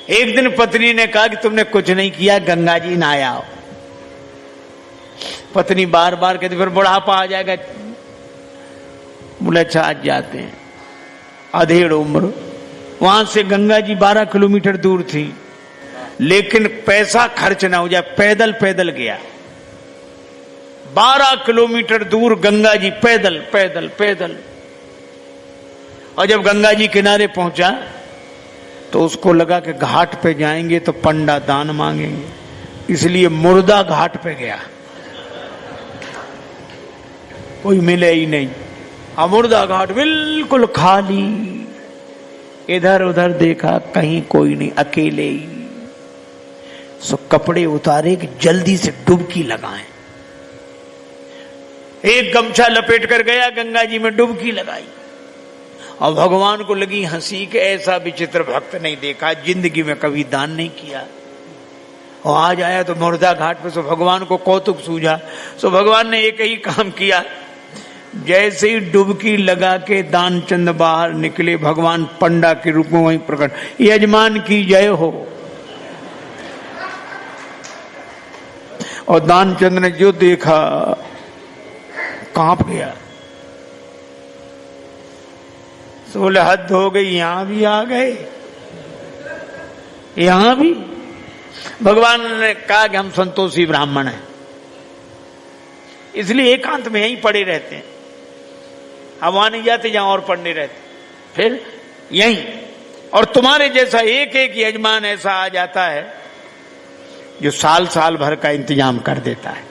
एक दिन पत्नी ने कहा कि तुमने कुछ नहीं किया, गंगा जी नहाया आओ। पत्नी बार बार कहती फिर बुढ़ापा आ जाएगा। बोले अच्छा आज जाते हैं। अधेड़ उम्र, वहां से गंगा जी 12 किलोमीटर दूर थी, लेकिन पैसा खर्च ना हो जाए, पैदल पैदल गया। 12 किलोमीटर दूर गंगा जी पैदल पैदल पैदल। और जब गंगा जी किनारे पहुंचा तो उसको लगा कि घाट पे जाएंगे तो पंडा दान मांगेंगे, इसलिए मुर्दा घाट पे गया। कोई मिले ही नहीं, मुर्दा घाट बिल्कुल खाली। इधर उधर देखा, कहीं कोई नहीं, अकेले ही। सो कपड़े उतारे कि जल्दी से डुबकी लगाएं। एक गमछा लपेट कर गया, गंगा जी में डुबकी लगाई। और भगवान को लगी हंसी कि ऐसा विचित्र भक्त नहीं देखा, जिंदगी में कभी दान नहीं किया। और आज आया तो मुर्दा घाट पे। सो भगवान को कौतुक सूझा। सो भगवान ने एक ही काम किया, जैसे ही डुबकी लगा के दानचंद बाहर निकले, भगवान पंडा के रूप में वहीं प्रकट। यजमान की जय हो। और दानचंद ने जो देखा कांप गया। तो बोले हद हो गई, यहां भी आ गए, यहां भी। भगवान ने कहा कि हम संतोषी ब्राह्मण हैं, इसलिए एकांत में यहीं पड़े रहते हैं। हम वहां नहीं जाते जहां और पढ़ने रहते, फिर यहीं। और तुम्हारे जैसा एक एक यजमान ऐसा आ जाता है जो साल साल भर का इंतजाम कर देता है।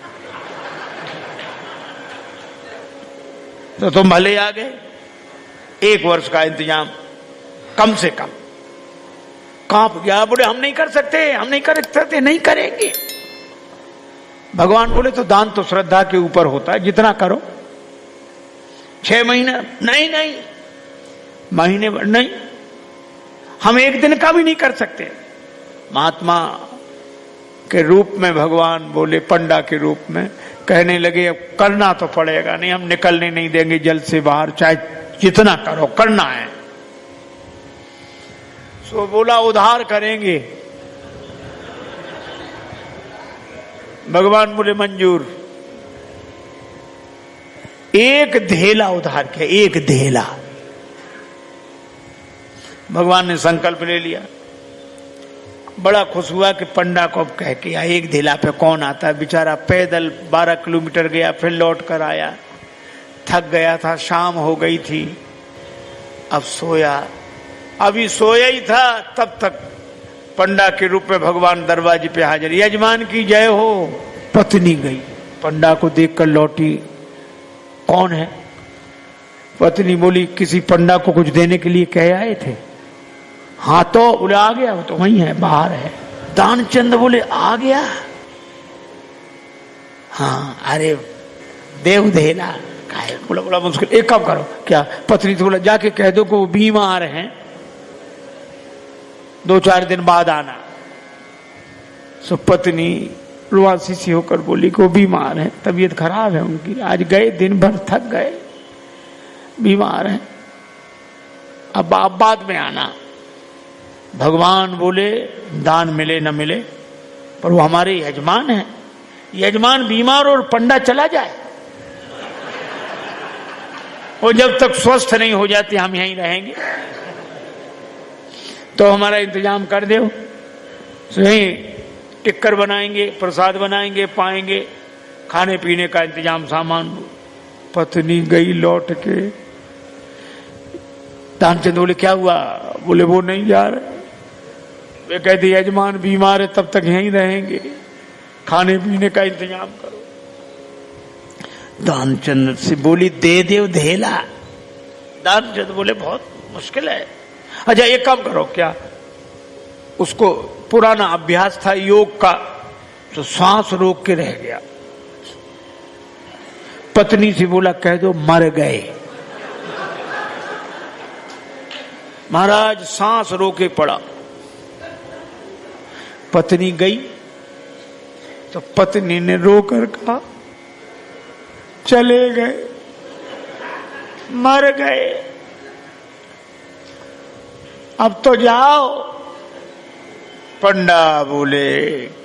तो तुम भले आ गए, 1 वर्ष का इंतजाम कम से कम। कांप गया, बोले हम नहीं कर सकते, हम नहीं कर सकते, नहीं करेंगे। भगवान बोले तो दान तो श्रद्धा के ऊपर होता है, जितना करो। 6 महीने नहीं, नहीं महीने नहीं, हम 1 दिन का भी नहीं कर सकते। महात्मा के रूप में भगवान बोले, पंडा के रूप में कहने लगे अब करना तो पड़ेगा, नहीं हम निकलने नहीं देंगे जल से बाहर, चाहे जितना करो करना है। सो बोला उधार करेंगे। भगवान बोले मंजूर। 1 धेला उधार किया, 1 धेला। भगवान ने संकल्प ले लिया। बड़ा खुश हुआ कि पंडा को अब कह के 1 धेला पे कौन आता है। बेचारा पैदल 12 किलोमीटर गया, फिर लौट कर आया, थक गया था, शाम हो गई थी। अब सोया, अभी सोया ही था तब तक पंडा के रूप में भगवान दरवाजे पे हाजिर। यजमान की जय हो। पत्नी गई, पंडा को देखकर लौटी, कौन है? पत्नी बोली किसी पंडा को कुछ देने के लिए कह आए थे। हाँ तो बोले आ गया, वो तो वहीं है, बाहर है। दानचंद बोले आ गया? हाँ, अरे देव धेला बोला। बोला मुश्किल, एक काम करो। क्या? पत्नी से बोला जाके कह दो कि वो बीमार हैं, 2-4 दिन बाद आना। सो पत्नी रुआसी सी होकर बोली कि वो बीमार है, तबीयत खराब है उनकी, आज गए दिन भर थक गए, बीमार है, अब आप बाद में आना। भगवान बोले दान मिले न मिले, पर वो हमारे यजमान हैं। यजमान बीमार और पंडा चला जाए, और जब तक स्वस्थ नहीं हो जाते हम यहीं रहेंगे, तो हमारा इंतजाम कर दो। यहीं टिक्कर बनाएंगे, प्रसाद बनाएंगे, पाएंगे, खाने पीने का इंतजाम, सामान। पत्नी गई लौट के। दानचंद बोले क्या हुआ? बोले वो नहीं जा रहे। वे कहते यजमान बीमार है, तब तक यहीं रहेंगे, खाने पीने का इंतजाम करो। दानचंद से बोली दे दे धेला। दानचंद बोले बहुत मुश्किल है। अच्छा एक काम करो, क्या उसको पुराना अभ्यास था योग का, तो सांस रोक के रह गया। पत्नी से बोला कह दो मर गए। महाराज सांस रोके पड़ा। पत्नी गई तो पत्नी ने रोकर कहा चले गए, मर गए, अब तो जाओ। पंडा बोले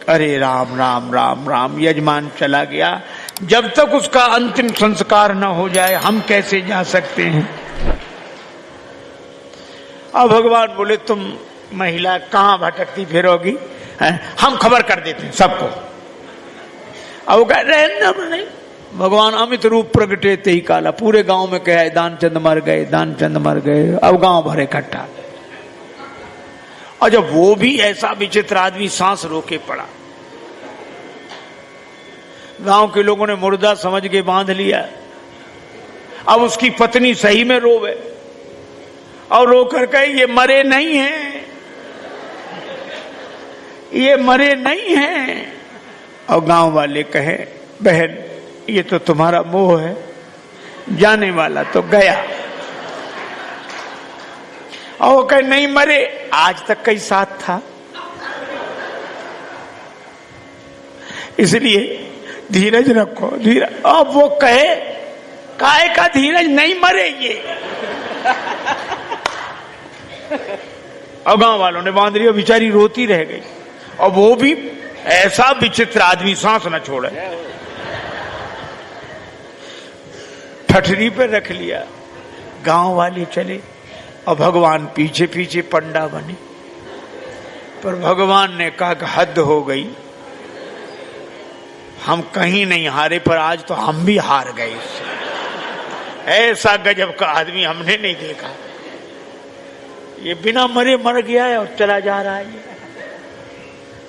अरे राम राम राम राम, यजमान चला गया, जब तक उसका अंतिम संस्कार न हो जाए हम कैसे जा सकते हैं। अब भगवान बोले तुम महिला कहां भटकती फिरोगी, हम खबर कर देते हैं सबको। अब वो कह रहे नहीं, भगवान अमित रूप प्रगटे ते ही काला, पूरे गांव में कहा दानचंद मर गए, दानचंद मर गए। अब गांव भर इकट्ठा, और जब वो भी ऐसा विचित्र आदमी सांस रोके पड़ा, गांव के लोगों ने मुर्दा समझ के बांध लिया। अब उसकी पत्नी सही में रोवे और रो कर कहे ये मरे नहीं हैं, ये मरे नहीं हैं। और गांव वाले कहे बहन ये तो तुम्हारा मोह है, जाने वाला तो गया। और वो कहे नहीं मरे, आज तक कई साथ था, इसलिए धीरज रखो, धीरज। अब वो कहे काहे का धीरज, नहीं मरे ये। और गांव वालों ने बांध लिया, बेचारी रोती रह गई। और वो भी ऐसा विचित्र आदमी, सांस न छोड़े, ठठरी पे रख लिया। गांव वाले चले और भगवान पीछे पीछे पंडा बने। पर भगवान ने कहा कि हद हो गई, हम कहीं नहीं हारे, पर आज तो हम भी हार गए इससे। ऐसा गजब का आदमी हमने नहीं देखा, ये बिना मरे मर गया है और चला जा रहा है।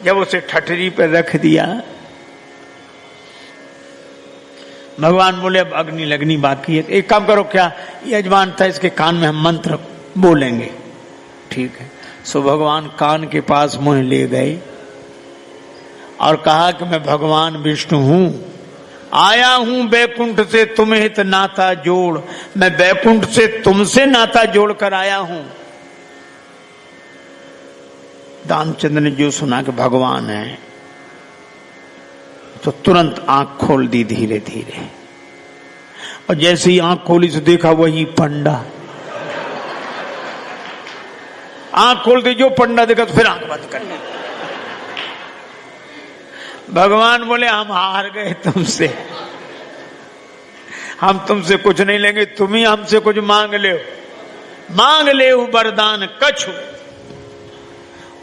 जब उसे ठठरी पे रख दिया, भगवान बोले अब अग्नि लगनी बाकी है, एक काम करो, क्या यजमान था इसके कान में हम मंत्र बोलेंगे, ठीक है। सो भगवान कान के पास मुंह ले गए और कहा कि मैं भगवान विष्णु हूं, आया हूं बैकुंठ से तुम्हें तो नाता जोड़, मैं बैकुंठ से तुमसे नाता जोड़ कर आया हूं। दानचंद ने जो सुना कि भगवान है तो तुरंत आंख खोल दी धीरे धीरे, और जैसे ही आंख खोली तो देखा वही पंडा। आंख खोल दी, जो पंडा देखा तो फिर आंख बंद कर ली। भगवान बोले हम हार गए तुमसे, हम तुमसे कुछ नहीं लेंगे, तुम ही हमसे कुछ मांग ले वरदान कछु।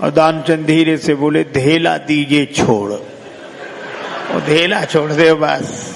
और दानचंद धीरे से बोले धेला दीजिए छोड़, वो धेला छोड़ दे बस।